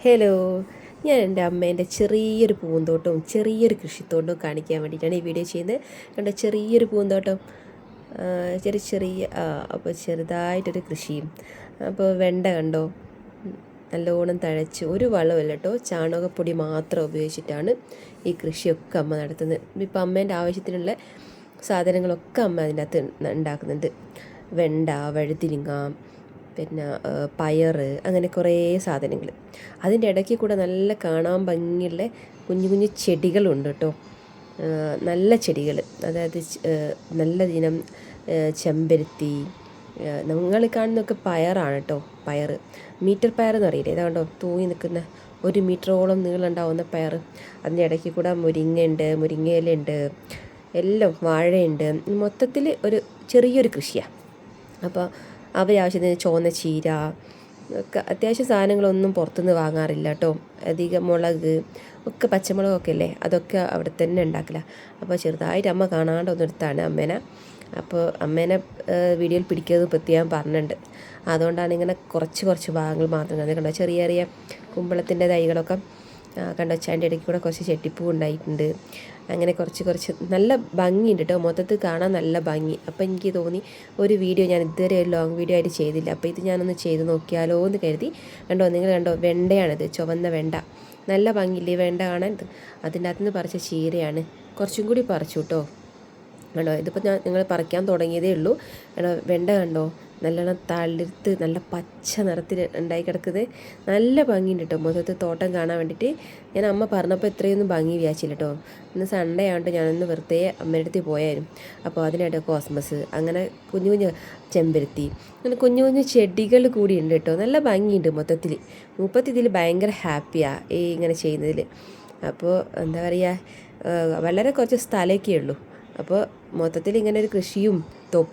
Hello, ഞാൻ എൻ്റെ അമ്മേൻ്റെ ചെറിയൊരു പൂന്തോട്ടവും ചെറിയൊരു കൃഷിത്തോട്ടവും കാണിക്കാൻ വേണ്ടിയിട്ടാണ് ഈ വീഡിയോ ചെയ്യുന്നത്. കണ്ടോ, ചെറിയൊരു പൂന്തോട്ടം, ചെറിയ അപ്പോൾ ചെറുതായിട്ടൊരു കൃഷിയും. അപ്പോൾ വെണ്ട കണ്ടോ, നല്ലോണം തഴച്ച്, ഒരു വളമില്ല കേട്ടോ, ചാണകപ്പൊടി മാത്രം ഉപയോഗിച്ചിട്ടാണ് ഈ കൃഷിയൊക്കെ അമ്മ നടത്തുന്നത്. ഇപ്പോൾ അമ്മേൻ്റെ ആവശ്യത്തിനുള്ള സാധനങ്ങളൊക്കെ അമ്മ അതിൻ്റെ അകത്ത് ഉണ്ടാക്കുന്നുണ്ട്. വെണ്ട, വഴുതിരിങ്ങ, പിന്നെ പയർ, അങ്ങനെ കുറേ സാധനങ്ങൾ. അതിൻ്റെ ഇടയ്ക്ക് കൂടെ നല്ല കാണാൻ ഭംഗിയുള്ള കുഞ്ഞു കുഞ്ഞു ചെടികളുണ്ട് കേട്ടോ. നല്ല ചെടികൾ, അതായത് നല്ല ദിനം ചെമ്പരത്തി. നിങ്ങൾ കാണുന്നതൊക്കെ പയറാണ് കേട്ടോ. പയർ, മീറ്റർ പയർ എന്ന് അറിയില്ലേ, ഇതാണ്ടോ തൂങ്ങി നിൽക്കുന്ന 1 മീറ്ററോളം നീളമുണ്ടാവുന്ന പയർ. അതിൻ്റെ ഇടയ്ക്ക് കൂടെ മുരിങ്ങയുണ്ട്, മുരിങ്ങയിലുണ്ട്, എല്ലാം വാഴയുണ്ട്. മൊത്തത്തിൽ ഒരു ചെറിയൊരു കൃഷിയാണ്. അപ്പോൾ ആവശ്യത്തിന് ചുവന്ന ചീര ഒക്കെ, അത്യാവശ്യം സാധനങ്ങളൊന്നും പുറത്തുനിന്ന് വാങ്ങാറില്ല കേട്ടോ. അധികം മുളക് ഒക്കെ, പച്ചമുളകൊക്കെ അല്ലേ, അതൊക്കെ അവിടെ തന്നെ ഉണ്ടാക്കില്ല. അപ്പോൾ ചെറുതായിട്ട് അമ്മ കാണാണ്ട് ഒന്നെടുത്താണ് അമ്മേനെ. അപ്പോൾ അമ്മേനെ വീഡിയോയിൽ പിടിക്കുന്നത് പ്രത്യേകം പറഞ്ഞിട്ടുണ്ട്. അതുകൊണ്ടാണ് ഇങ്ങനെ കുറച്ച് ഭാഗങ്ങൾ മാത്രം കണ്ടോ. ചെറിയ ചെറിയ കുമ്പളത്തിൻ്റെ തൈകളൊക്കെ കണ്ടോ. അതിൻ്റെ ഇടയ്ക്ക് കൂടെ കുറച്ച് ചെട്ടിപ്പൂ ഉണ്ടായിട്ടുണ്ട്. അങ്ങനെ കുറച്ച് നല്ല ഭംഗിയുണ്ട് കേട്ടോ, മൊത്തത്തിൽ കാണാൻ നല്ല ഭംഗി. അപ്പോൾ എനിക്ക് തോന്നി ഒരു വീഡിയോ ഞാൻ ഇതുവരെ ഒരു ലോങ് വീഡിയോ ആയിട്ട് ചെയ്തില്ല, അപ്പോൾ ഇത് ഞാനൊന്ന് ചെയ്ത് നോക്കിയാലോ എന്ന് കരുതി. കണ്ടോ, നിങ്ങൾ കണ്ടോ, വെണ്ടയാണിത്, ചുവന്ന വെണ്ട. നല്ല ഭംഗിയില്ലേ വെണ്ട കാണാൻ. അതിൻ്റെ അകത്ത് നിന്ന് പറിച്ച ചീരയാണ്, കുറച്ചും കൂടി പറിച്ചു കേട്ടോ. കണ്ടോ, ഇതിപ്പോൾ നിങ്ങൾ പറിക്കാൻ തുടങ്ങിയതേ ഉള്ളൂ. കണ്ടോ, വെണ്ട കണ്ടോ, നല്ലോണം തളിർത്ത് നല്ല പച്ച നിറത്തിൽ ഉണ്ടായി കിടക്കുന്നത്. നല്ല ഭംഗിയുണ്ട് കേട്ടോ മൊത്തത്തിൽ തോട്ടം കാണാൻ വേണ്ടിയിട്ട്. ഞാൻ അമ്മ പറഞ്ഞപ്പോൾ ഇത്രയൊന്നും ഭംഗി വിചാരിച്ചില്ല കേട്ടോ. ഇന്ന് സൺഡേ ആയതുകൊണ്ട് ഞാനൊന്ന് വെറുതെ അമ്മയുടെ അടുത്ത് പോയായിരുന്നു. അപ്പോൾ അതിനിടെ കോസ്മസ്, അങ്ങനെ കുഞ്ഞു ചെമ്പരത്തി, അങ്ങനെ കുഞ്ഞു ചെടികൾ കൂടി ഉണ്ട് കേട്ടോ. നല്ല ഭംഗിയുണ്ട് മൊത്തത്തിൽ. ഇതിൽ ഭയങ്കര ഹാപ്പിയാണ് ഈ ഇങ്ങനെ ചെയ്യുന്നതിൽ. അപ്പോൾ എന്താ പറയുക, വളരെ കുറച്ച് സ്ഥലമൊക്കെ ഉള്ളൂ. അപ്പോൾ മൊത്തത്തിൽ ഇങ്ങനെ ഒരു കൃഷിയും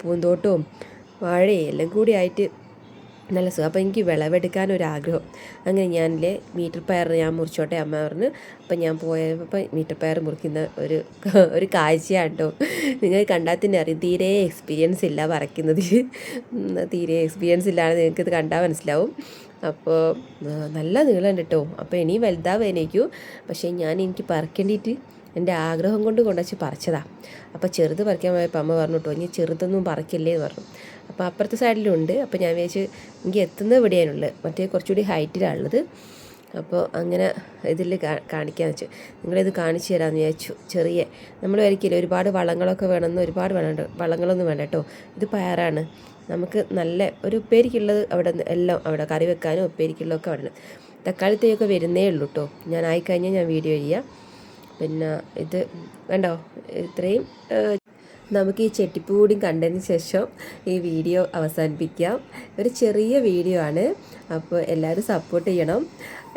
പൂന്തോട്ടവും വാഴയും എല്ലാം കൂടി ആയിട്ട് നല്ല സുഖം. അപ്പോൾ എനിക്ക് വിളവെടുക്കാനൊരാഗ്രഹം. അങ്ങനെ ഞാനില്ലേ മീറ്റർ പയർ ഞാൻ മുറിച്ചോട്ടെ അമ്മ പറഞ്ഞു. അപ്പം ഞാൻ പോയപ്പോൾ മീറ്റർ പയർ മുറിക്കുന്ന ഒരു കാഴ്ചയാണ് കേട്ടോ. നിങ്ങൾ കണ്ടാൽ തന്നെ അറിയും, തീരെ എക്സ്പീരിയൻസ് ഇല്ല പറിക്കുന്നതിൽ. തീരെ എക്സ്പീരിയൻസ് ഇല്ലാതെ നിങ്ങൾക്കിത് കണ്ടാൽ മനസ്സിലാവും. അപ്പോൾ നല്ല നീളമുണ്ട് കേട്ടോ. അപ്പോൾ ഇനി വലുതാവേനേക്കൂ. പക്ഷേ എനിക്ക് പറിക്കേണ്ടിയിട്ട് എൻ്റെ ആഗ്രഹം കൊണ്ട് കൊണ്ടുവച്ച് പറിച്ചതാണ്. അപ്പോൾ ചെറുത് പറിക്കാൻ പോയപ്പോൾ അമ്മ പറഞ്ഞു കേട്ടോ, ഇനി ചെറുതൊന്നും പറിക്കില്ലേ എന്ന് പറഞ്ഞു. അപ്പോൾ അപ്പുറത്തെ സൈഡിലുണ്ട്. അപ്പോൾ ഞാൻ വിചാരിച്ചു എനിക്ക് എത്തുന്നത് എവിടെയാണുള്ളത്, മറ്റേ കുറച്ചുകൂടി ഹൈറ്റിലാണുള്ളത്. അപ്പോൾ അങ്ങനെ ഇതിൽ കാണിക്കാമെന്ന് വെച്ചു, നിങ്ങളിത് കാണിച്ചു തരാമെന്ന് വിചാരിച്ചു. ചെറിയ നമ്മൾ വരയ്ക്കില്ല, ഒരുപാട് വളങ്ങളൊക്കെ വേണമെന്ന്, ഒരുപാട് വളങ്ങളൊന്നും വേണ്ട കേട്ടോ. ഇത് പയറാണ്. നമുക്ക് നല്ല ഒരു ഉപ്പേരിക്കുള്ളത് അവിടെ എല്ലാം, അവിടെ കറി വെക്കാനും ഉപ്പേരിക്കുള്ളതൊക്കെ അവിടെ. തക്കാളി തൈയൊക്കെ വരുന്നേ ഉള്ളൂ കേട്ടോ. ഞാൻ ആയിക്കഴിഞ്ഞാൽ ഞാൻ വീഡിയോ ചെയ്യാം. പിന്നെ ഇത് കണ്ടോ, ഇത്രയും. നമുക്ക് ഈ ചെട്ടിപ്പൂ കൂടി കണ്ടതിന് ശേഷം ഈ വീഡിയോ അവസാനിപ്പിക്കാം. ഒരു ചെറിയ വീഡിയോ ആണ്, അപ്പോൾ എല്ലാവരും സപ്പോർട്ട് ചെയ്യണം.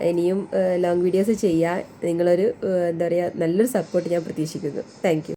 ഇനിയും ലോങ് വീഡിയോസ് ചെയ്യാൻ നിങ്ങളൊരു എന്താ പറയുക, നല്ലൊരു സപ്പോർട്ട് ഞാൻ പ്രതീക്ഷിക്കുന്നു. Thank you.